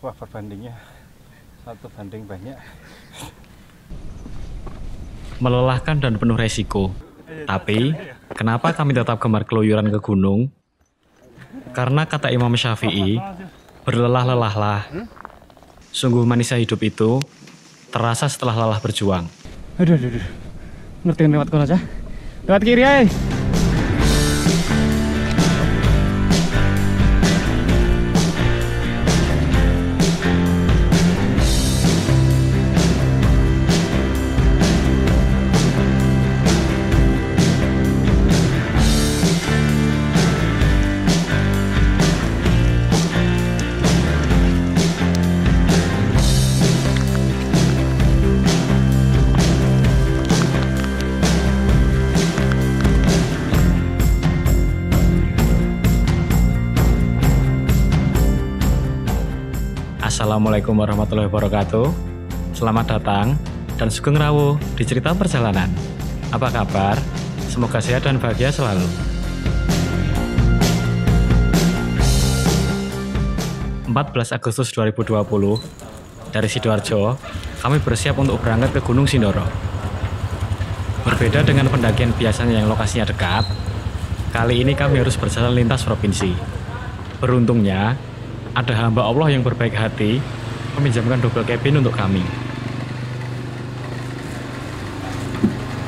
Wah, perbandingnya 1 banding banyak. Melelahkan dan penuh resiko. Tapi, kenapa kami tetap gemar keluyuran ke gunung? Karena kata Imam Syafi'i, berlelah-lelahlah. Sungguh manisnya hidup itu terasa setelah lelah berjuang. Aduh. Ngerti lewat kono aja. Lewat kiri, Assalamualaikum warahmatullahi wabarakatuh. Selamat datang dan sugeng rawuh di cerita perjalanan. Apa kabar? Semoga sehat dan bahagia selalu. Agustus 2020 dari Sidoarjo, kami bersiap untuk berangkat ke Gunung Sindoro. Berbeda dengan pendakian biasanya yang lokasinya dekat, kali ini kami harus berjalan lintas provinsi. Beruntungnya, ada hamba Allah yang berbaik hati meminjamkan double cabin untuk kami.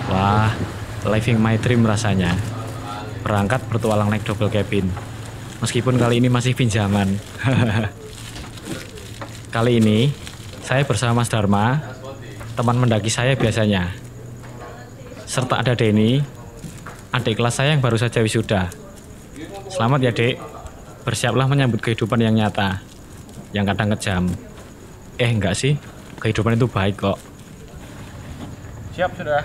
Wah, living my dream rasanya. Berangkat bertualang naik double cabin. Meskipun kali ini masih pinjaman. Kali ini, saya bersama Mas Dharma, teman mendaki saya biasanya. Serta ada Denny, adik kelas saya yang baru saja wisuda. Selamat ya, Dek. Bersiaplah menyambut kehidupan yang nyata, yang kadang kejam. Enggak sih, kehidupan itu baik kok. Siap sudah.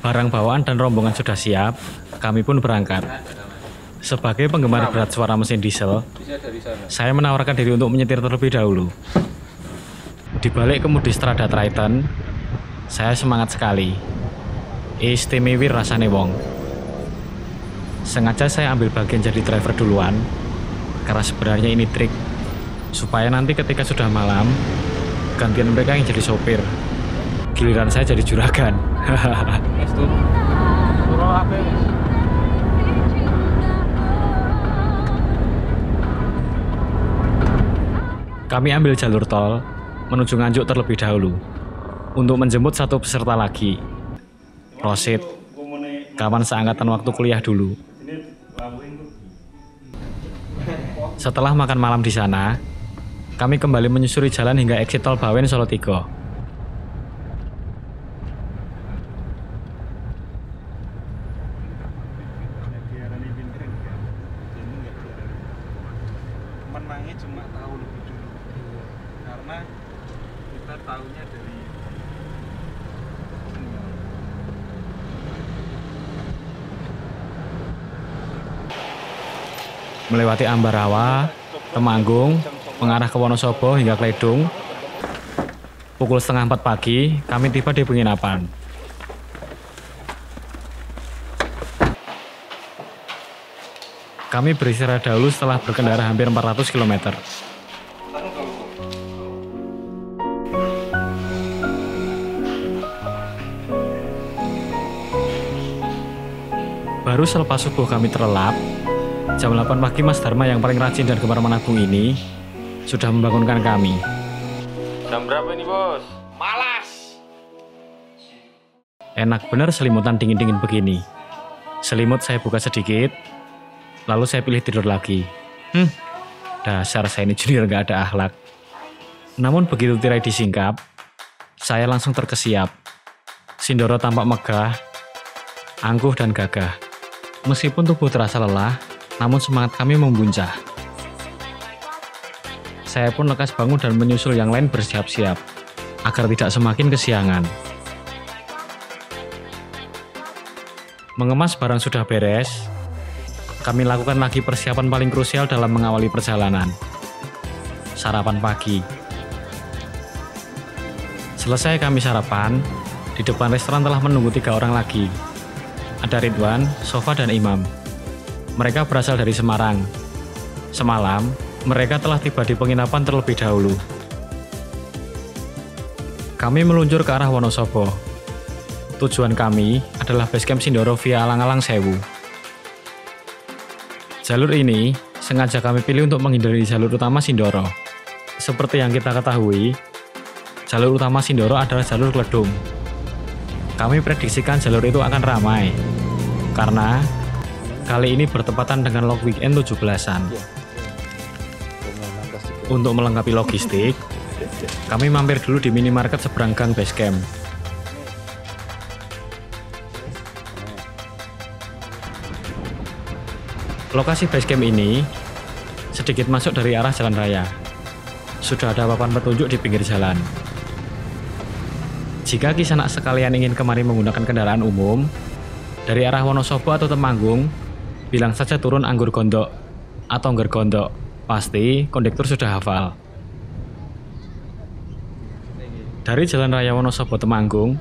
Barang bawaan dan rombongan sudah siap, kami pun berangkat. Sebagai penggemar berat suara mesin diesel, saya menawarkan diri untuk menyetir terlebih dahulu. Di balik kemudi Strada Triton, saya semangat sekali. Istimewa rasane wong. Sengaja saya ambil bagian jadi driver duluan, karena sebenarnya ini trik, supaya nanti ketika sudah malam, gantian mereka yang jadi sopir. Giliran saya jadi juragan. Kami ambil jalur tol, menuju Nganjuk terlebih dahulu, untuk menjemput satu peserta lagi, Rosid, kawan seangkatan waktu kuliah dulu. Setelah makan malam di sana, kami kembali menyusuri jalan hingga exit tol Bawen Solo 3. Cuma tahu lebih dulu, karena kita tahunya dari Melewati Ambarawa, Temanggung, mengarah ke Wonosobo hingga Kledung. Pukul 3:30 pagi, kami tiba di penginapan. Kami beristirahat dahulu setelah berkendara hampir 400 km. Baru selepas subuh kami terlelap. Jam 8 pagi Mas Dharma yang paling rajin dan gemar menabung ini sudah membangunkan kami. Jam berapa ini, Bos? Malas. Enak bener selimutan dingin-dingin begini. Selimut saya buka sedikit, lalu saya pilih tidur lagi. Dasar saya ini junior gak ada akhlak. Namun begitu tirai disingkap, saya langsung terkesiap. Sindoro tampak megah, angkuh dan gagah. Meskipun tubuh terasa lelah, namun semangat kami membuncah. Saya pun lekas bangun dan menyusul yang lain bersiap-siap, agar tidak semakin kesiangan. Mengemas barang sudah beres, kami lakukan lagi persiapan paling krusial dalam mengawali perjalanan. Sarapan pagi. Selesai kami sarapan, di depan restoran telah menunggu 3 orang lagi. ada Ridwan, Sofa, dan Imam. Mereka berasal dari Semarang. Semalam, mereka telah tiba di penginapan terlebih dahulu. Kami meluncur ke arah Wonosobo. Tujuan kami adalah basecamp Sindoro via Alang-Alang Sewu. Jalur ini sengaja kami pilih untuk menghindari jalur utama Sindoro. Seperti yang kita ketahui, jalur utama Sindoro adalah jalur Kledung. Kami prediksikan jalur itu akan ramai, karena kali ini bertepatan dengan long weekend 17-an. Untuk melengkapi logistik, kami mampir dulu di minimarket seberang gang basecamp. Lokasi basecamp ini sedikit masuk dari arah jalan raya. Sudah ada papan petunjuk di pinggir jalan. Jika kisanak sekalian ingin kemari menggunakan kendaraan umum dari arah Wonosobo atau Temanggung, bilang saja turun Anggur Gondok atau Ngger Gondok. Pasti kondektur sudah hafal. Dari jalan raya Wonosobo Temanggung,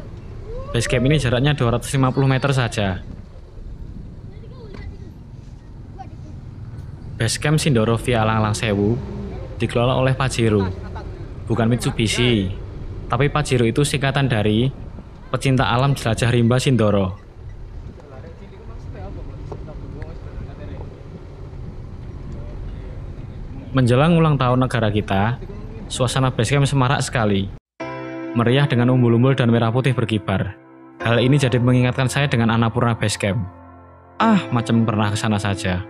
basecamp ini jaraknya 250 meter saja. Basecamp Sindoro via Alang-Alang Sewu dikelola oleh Pajero, bukan Mitsubishi, tapi Pajero itu singkatan dari Pecinta Alam Jelajah Rimba Sindoro. Menjelang ulang tahun negara kita, suasana basecamp semarak sekali. Meriah dengan umbul-umbul dan merah putih berkibar. Hal ini jadi mengingatkan saya dengan Annapurna Basecamp. Macam pernah ke sana saja.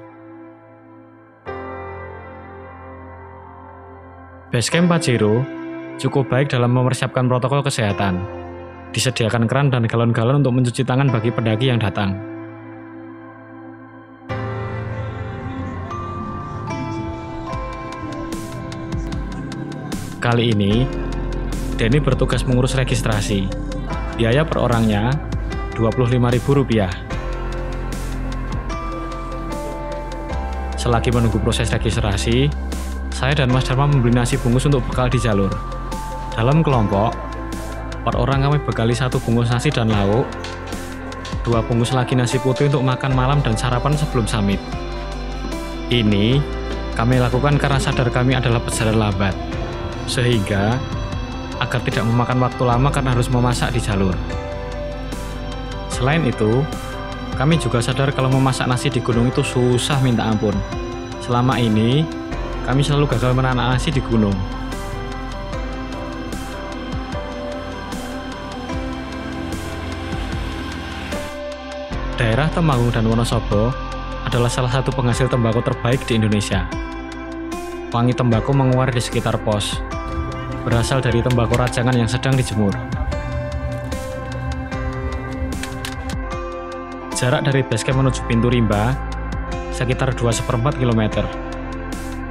Basecamp Pajero cukup baik dalam mempersiapkan protokol kesehatan. Disediakan keran dan galon-galon untuk mencuci tangan bagi pendaki yang datang. Kali ini, Denny bertugas mengurus registrasi. Biaya per orangnya Rp25.000. Selagi menunggu proses registrasi, saya dan Mas Dharma membeli nasi bungkus untuk bekal di jalur. Dalam kelompok, per orang kami bekali 1 bungkus nasi dan lauk, 2 bungkus lagi nasi putih untuk makan malam dan sarapan sebelum summit. Ini kami lakukan karena sadar kami adalah pejalan lambat, sehingga agar tidak memakan waktu lama karena harus memasak di jalur. Selain itu, kami juga sadar kalau memasak nasi di gunung itu susah minta ampun. Selama ini, kami selalu gagal menanak nasi di gunung. Daerah Temanggung dan Wonosobo adalah salah satu penghasil tembakau terbaik di Indonesia. Wangi tembakau menguar di sekitar pos, berasal dari tembakau rajangan yang sedang dijemur. Jarak dari basecamp menuju pintu rimba sekitar 2,4 km.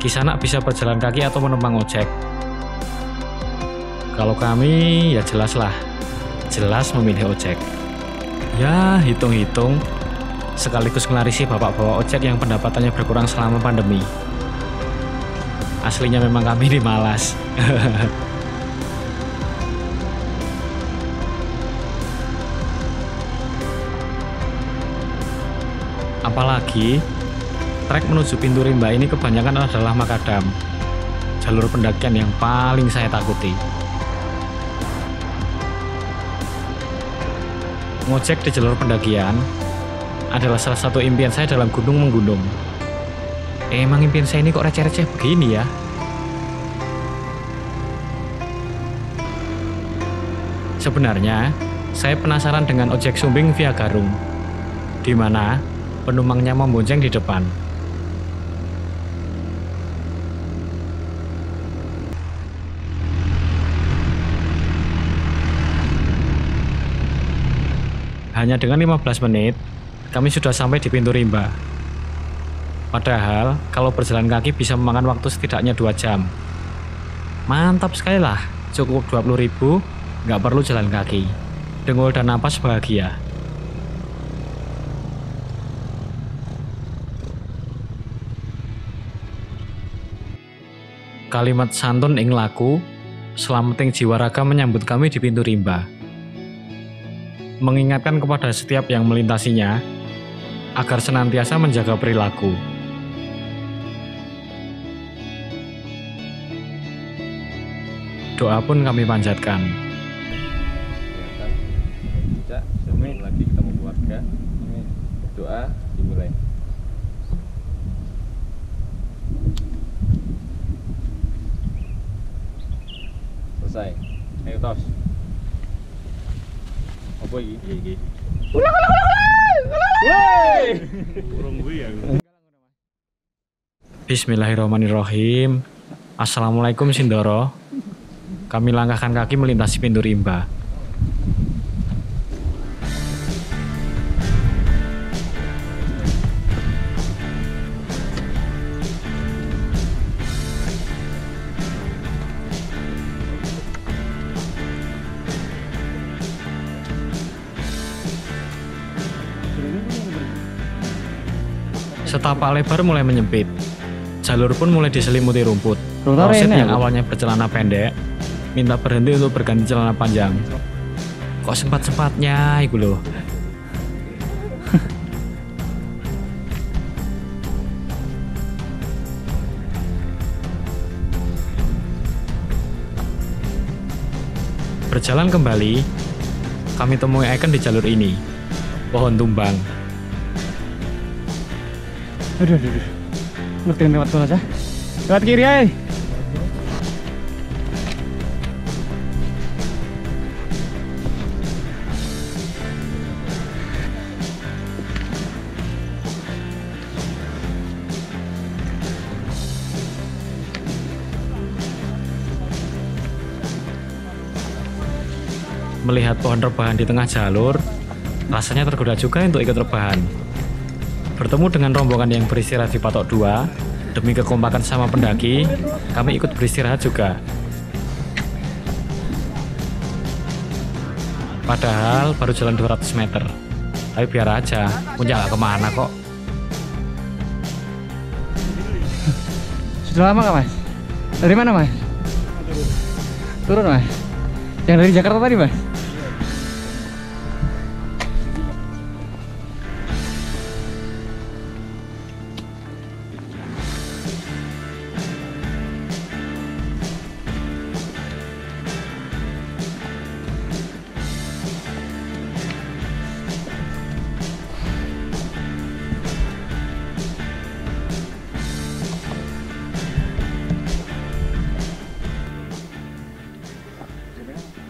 Kisanak bisa berjalan kaki atau menumpang ojek. Kalau kami ya jelas memilih ojek. Ya hitung-hitung sekaligus ngelarisi bapak-bapak ojek yang pendapatannya berkurang selama pandemi. Aslinya memang kami ini malas. Apalagi trek menuju pintu rimba ini kebanyakan adalah makadam, jalur pendakian yang paling saya takuti. Ngojek di jalur pendakian adalah salah satu impian saya dalam gunung menggunung. Emang impian saya ini kok receh-receh begini ya? Sebenarnya, saya penasaran dengan ojek sumbing via Garung, di mana penumpangnya membonceng di depan. Hanya dengan 15 menit, kami sudah sampai di pintu rimba. Padahal, kalau berjalan kaki bisa memakan waktu setidaknya 2 jam. Mantap sekali lah, cukup 20.000, nggak perlu jalan kaki. Dengul dan napas bahagia. Kalimat santun ing laku, slamating jiwa raga menyambut kami di pintu rimba. mengingatkan kepada setiap yang melintasinya agar senantiasa menjaga perilaku. Doa pun kami panjatkan. Cak, sebelum lagi ketemu keluarga. Doa dimulai. Selesai. Ayo tos. Apa iki? Iki. Bismillahirrahmanirrahim. Assalamualaikum Sindoro. Kami langkahkan kaki melintasi pintu rimba. Setapak lebar mulai menyempit. Jalur pun mulai diselimuti rumput. Rosid yang awalnya bercelana pendek minta berhenti untuk berganti celana panjang. Kok sempat-sempatnya itu loh. Berjalan kembali, kami temui ikon di jalur ini. Pohon tumbang. Aduh. Ngertiin lewat kono aja. Lewat kiri aja. Melihat pohon rebahan di tengah jalur, rasanya tergoda juga untuk ikut rebahan. Bertemu dengan rombongan yang beristirahat di patok 2, demi kekompakan sama pendaki, kami ikut beristirahat juga. Padahal baru jalan 200 meter, tapi biar aja, puncak gak kemana kok. Sudah lama nggak mas? Dari mana mas? Turun mas? Yang dari Jakarta tadi mas?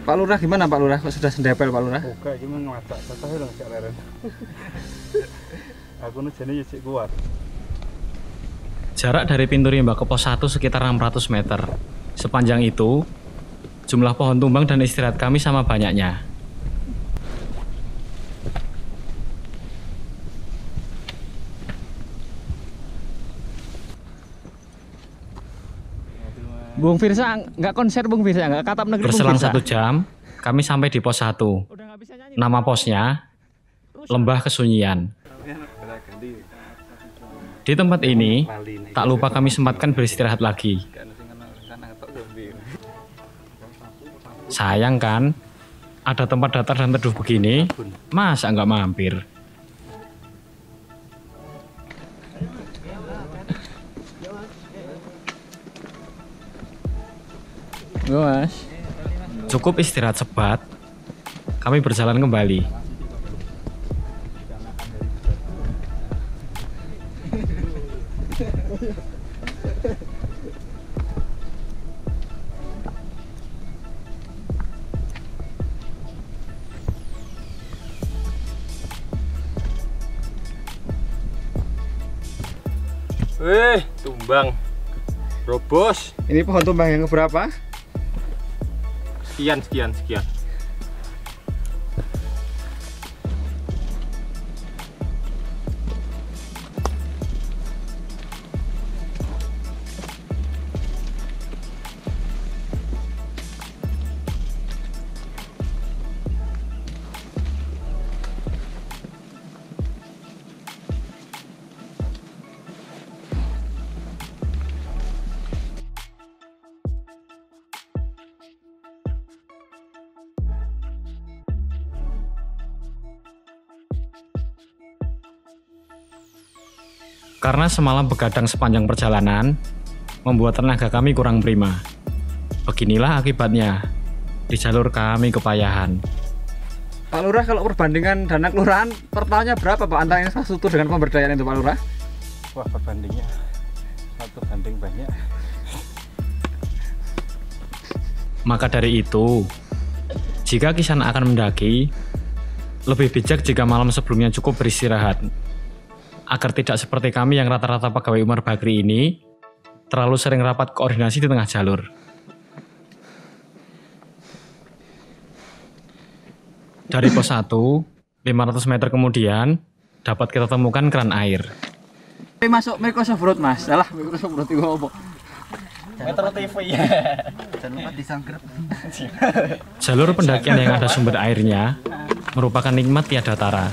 Pak Lurah gimana Pak Lurah? Kok sudah sendepel Pak Lurah? Oke, cuma ngelatak, tatahnya udah ngecek leren. Aku nujani ya cik kuat. Jarak dari pintu rimba ke pos 1 sekitar 600 meter. Sepanjang itu, jumlah pohon tumbang dan istirahat kami sama banyaknya. Bung Firsa nggak konser Bung Firsa, nggak katap negeri Bung Berselang Firsa. 1 jam, kami sampai di pos 1. Udah nggak bisa nyanyi. Nama posnya, Lembah Kesunyian. Di tempat ini, tak lupa kami sempatkan beristirahat lagi. Sayang kan, ada tempat datar dan teduh begini, masa nggak mampir? Gue mas. Cukup istirahat sebat, kami berjalan kembali. Tumbang. Robos. Ini pohon tumbang yang keberapa? Sekian. Karena semalam begadang sepanjang perjalanan, membuat tenaga kami kurang prima. Beginilah akibatnya, di jalur kami kepayahan. Pak Lurah, kalau perbandingan dana kelurahan per tahunnya berapa Pak antara infrastruktur dengan pemberdayaan itu Pak Lurah? Wah, perbandingnya 1 banding banyak. Maka dari itu, jika Kisan akan mendaki, lebih bijak jika malam sebelumnya cukup beristirahat, agar tidak seperti kami yang rata-rata pegawai Umar Bakri ini terlalu sering rapat koordinasi di tengah jalur. Dari pos 1, 500 meter kemudian, dapat kita temukan keran air. Masuk Microsoft Road Mas, salah Microsoft Road itu apa? Metro TV ya. Jangan lupa disangkrep. Jalur pendakian yang ada sumber airnya merupakan nikmat tiada tara.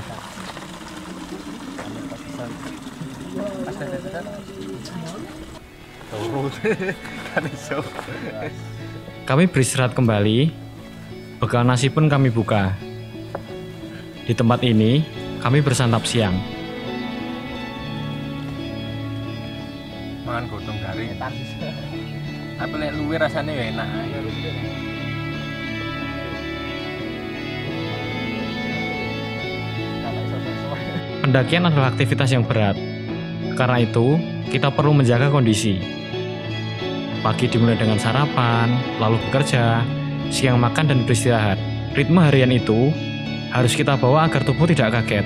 Kami beristirahat kembali, bekal nasi pun kami buka. Di tempat ini, kami bersantap siang. Mangan godong garing. Tapi lek luwe rasanya ya enak. Pendakian adalah aktivitas yang berat. Karena itu, kita perlu menjaga kondisi. Pagi dimulai dengan sarapan, lalu bekerja, siang makan dan beristirahat. Ritme harian itu harus kita bawa agar tubuh tidak kaget.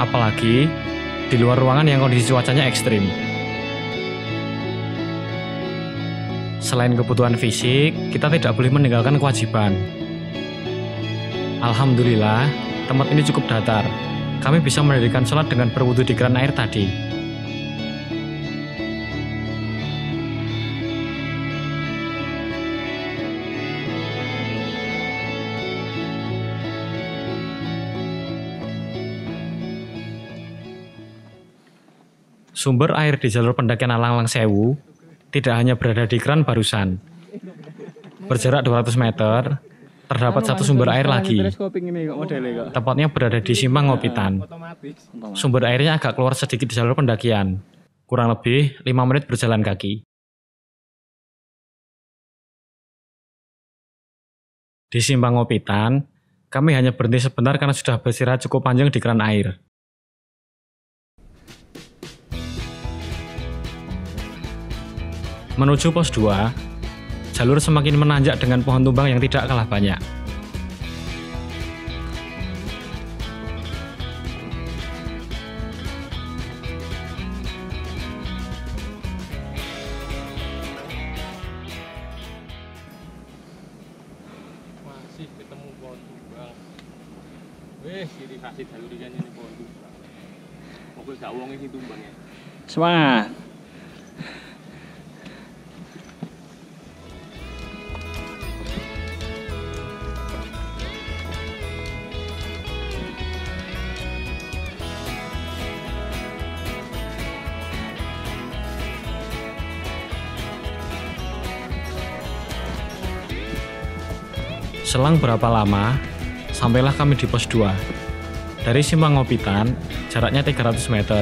Apalagi di luar ruangan yang kondisi cuacanya ekstrim. Selain kebutuhan fisik, kita tidak boleh meninggalkan kewajiban. Alhamdulillah, tempat ini cukup datar. Kami bisa mendirikan sholat dengan berwudu di keran air tadi. Sumber air di jalur pendakian Alang-Alang Sewu tidak hanya berada di keran barusan. Berjarak 200 meter, terdapat satu sumber air lagi. Tepatnya berada di Simpang Ngopitan. Sumber airnya agak keluar sedikit di jalur pendakian. Kurang lebih 5 menit berjalan kaki. Di Simpang Ngopitan, kami hanya berhenti sebentar karena sudah beristirahat cukup panjang di keran air. Menuju pos 2, jalur semakin menanjak dengan pohon tumbang yang tidak kalah banyak. Masih ketemu pohon tumbang. Weh, ciri khas jalur ini pohon tumbang. Moga gak wong iki tumbang ya. Semangat. Selang berapa lama, sampailah kami di pos 2. Dari Simpang Ngopitan, jaraknya 300 meter.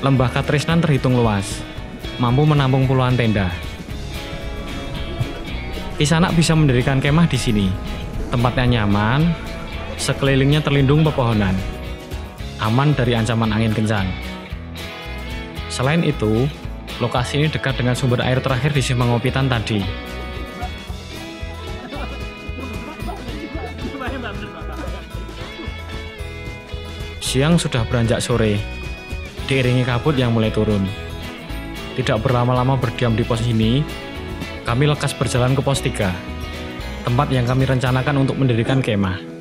Lembah Katrisnan terhitung luas, mampu menampung puluhan tenda. Kisanak bisa mendirikan kemah di sini. Tempatnya nyaman, sekelilingnya terlindung pepohonan, aman dari ancaman angin kencang. Selain itu, lokasi ini dekat dengan sumber air terakhir di Simpang Ngopitan tadi. Siang sudah beranjak sore, diiringi kabut yang mulai turun. Tidak berlama-lama berdiam di pos ini, kami lekas berjalan ke pos 3, tempat yang kami rencanakan untuk mendirikan kemah.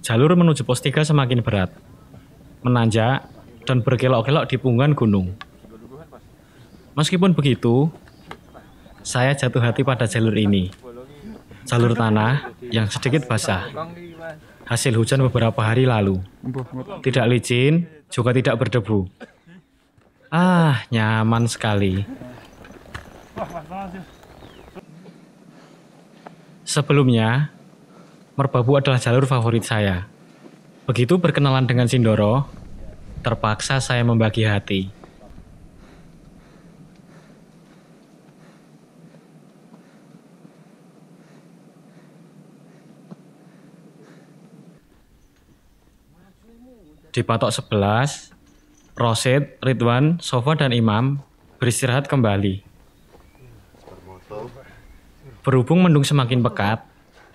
Jalur menuju pos 3 semakin berat, menanjak, dan berkelok-kelok di punggungan gunung. Meskipun begitu, saya jatuh hati pada jalur ini. Jalur tanah yang sedikit basah. Hasil hujan beberapa hari lalu. Tidak licin, juga tidak berdebu. Ah, nyaman sekali. Sebelumnya, Merbabu adalah jalur favorit saya. Begitu berkenalan dengan Sindoro, terpaksa saya membagi hati. Di patok 11, Rosid, Ridwan, Sofa, dan Imam beristirahat kembali. Berhubung mendung semakin pekat,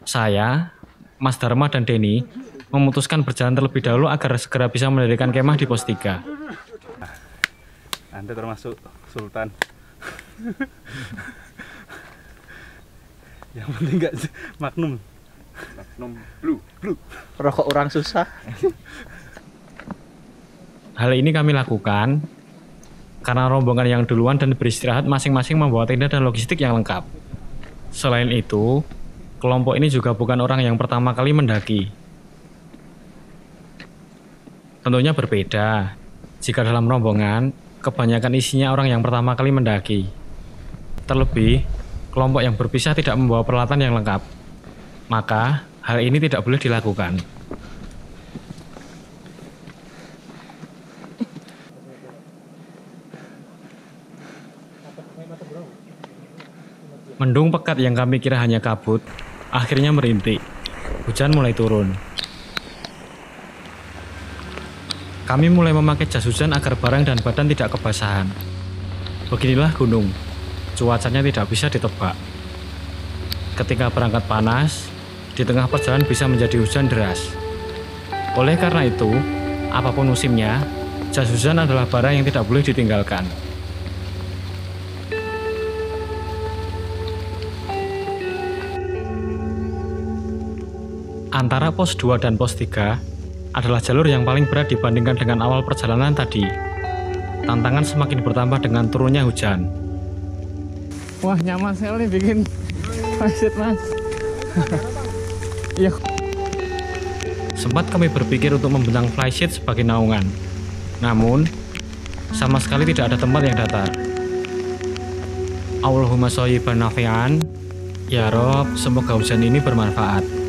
saya, Mas Dharma, dan Denny memutuskan berjalan terlebih dahulu agar segera bisa mendirikan kemah di pos 3. Anda termasuk Sultan. Yang penting nggak Magnum. Magnum blue. Rokok orang susah. Hal ini kami lakukan karena rombongan yang duluan dan beristirahat masing-masing membawa tenda dan logistik yang lengkap. Selain itu, kelompok ini juga bukan orang yang pertama kali mendaki. Tentunya berbeda jika dalam rombongan kebanyakan isinya orang yang pertama kali mendaki. Terlebih, kelompok yang berpisah tidak membawa peralatan yang lengkap. Maka, hal ini tidak boleh dilakukan. Mendung pekat yang kami kira hanya kabut, akhirnya merintik. Hujan mulai turun. Kami mulai memakai jas hujan agar barang dan badan tidak kebasahan. Beginilah gunung, cuacanya tidak bisa ditebak. Ketika berangkat panas, di tengah perjalanan bisa menjadi hujan deras. Oleh karena itu, apapun musimnya, jas hujan adalah barang yang tidak boleh ditinggalkan. Antara pos 2 dan pos 3 adalah jalur yang paling berat dibandingkan dengan awal perjalanan tadi. Tantangan semakin bertambah dengan turunnya hujan. Wah, nyaman sekali bikin pasir, Mas. Iya. Sempat kami berpikir untuk membentang flysheet sebagai naungan. Namun, sama sekali tidak ada tempat yang datar. Allahumma shayyiban nafi'an. Ya Rob, semoga hujan ini bermanfaat.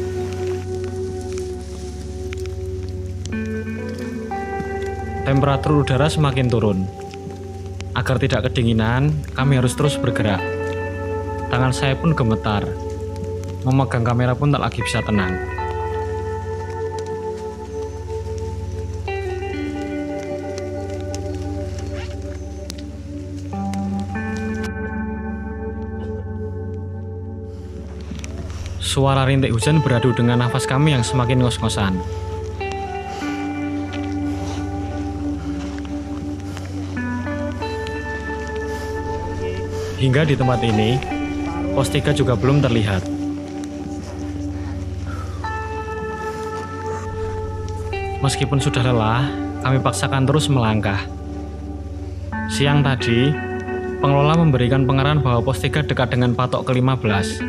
Temperatur udara semakin turun. Agar tidak kedinginan, kami harus terus bergerak. Tangan saya pun gemetar. Memegang kamera pun tak lagi bisa tenang. Suara rintik hujan beradu dengan nafas kami yang semakin ngos-ngosan. Hingga di tempat ini, pos 3 juga belum terlihat. Meskipun sudah lelah, kami paksakan terus melangkah. Siang tadi, pengelola memberikan pengarahan bahwa pos 3 dekat dengan patok ke-15.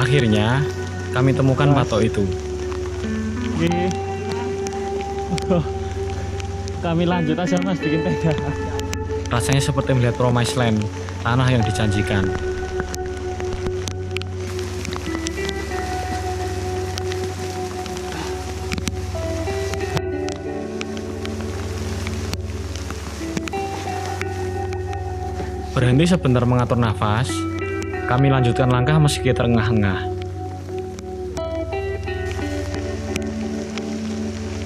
Akhirnya, kami temukan patok itu. Kami lanjut aja, Mas, bikin tenda. Rasanya seperti melihat Promised Land, tanah yang dijanjikan. Berhenti sebentar mengatur nafas, kami lanjutkan langkah meski terengah-engah.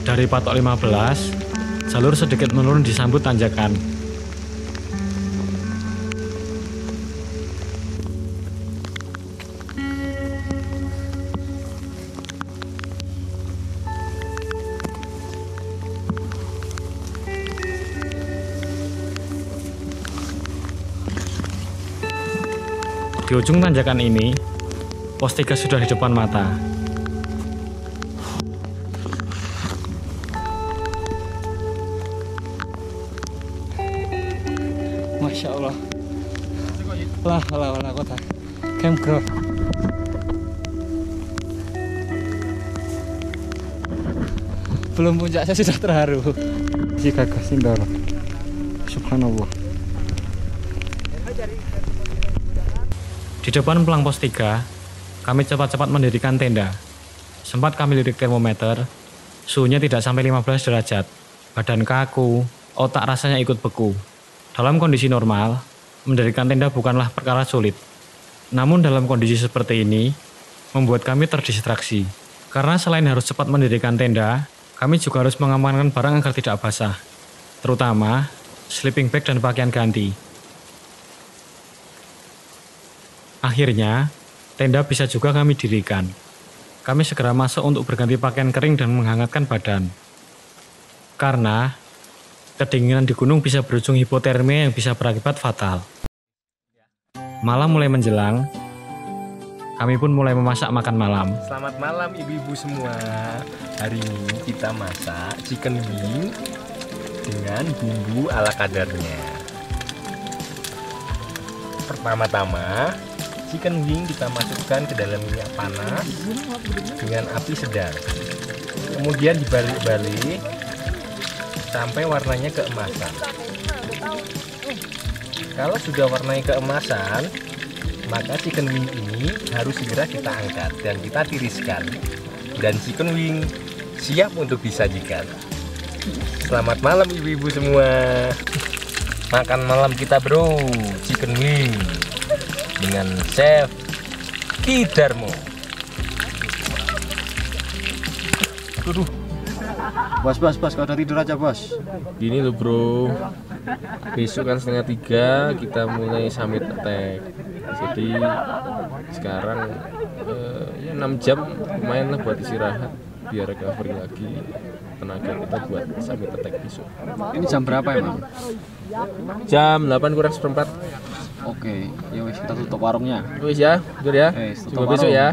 Dari patok 15, jalur sedikit menurun disambut tanjakan. Di ujung tanjakan ini, pos 3 sudah di depan mata. Masya Allah. Lah kota. Campground. Belum puncak saya sudah terharu. Si Gagah Sindoro. Subhanallah. Di depan pelang pos 3, kami cepat-cepat mendirikan tenda. Sempat kami lirik termometer, suhunya tidak sampai 15 derajat. Badan kaku, otak rasanya ikut beku. Dalam kondisi normal, mendirikan tenda bukanlah perkara sulit. Namun dalam kondisi seperti ini, membuat kami terdistraksi. Karena selain harus cepat mendirikan tenda, kami juga harus mengamankan barang agar tidak basah, terutama sleeping bag dan pakaian ganti. Akhirnya, tenda bisa juga kami dirikan. Kami segera masuk untuk berganti pakaian kering dan menghangatkan badan. Karena, kedinginan di gunung bisa berujung hipotermia yang bisa berakibat fatal. Malam mulai menjelang, kami pun mulai memasak makan malam. Selamat malam ibu-ibu semua. Hari ini kita masak chicken wing dengan bumbu ala kadarnya. Pertama-tama, chicken wing kita masukkan ke dalam minyak panas dengan api sedang. Kemudian dibalik-balik sampai warnanya keemasan. Kalau sudah warnanya keemasan, maka chicken wing ini harus segera kita angkat dan kita tiriskan. Dan chicken wing siap untuk disajikan. Selamat malam ibu-ibu semua. Makan malam kita bro, chicken wing dengan Chef Kidarmo. Bos, kau udah tidur aja bos. Gini loh bro, besok kan 2:30 kita mulai summit attack. Jadi sekarang 6 jam lumayan lah buat istirahat, biar recovery lagi tenaga kita buat summit attack besok. Ini jam berapa emang? Jam 8:04. Oke, ya wis kita tutup warungnya. Wis ya, jujur ya. Tutup Coba besok warung. ya.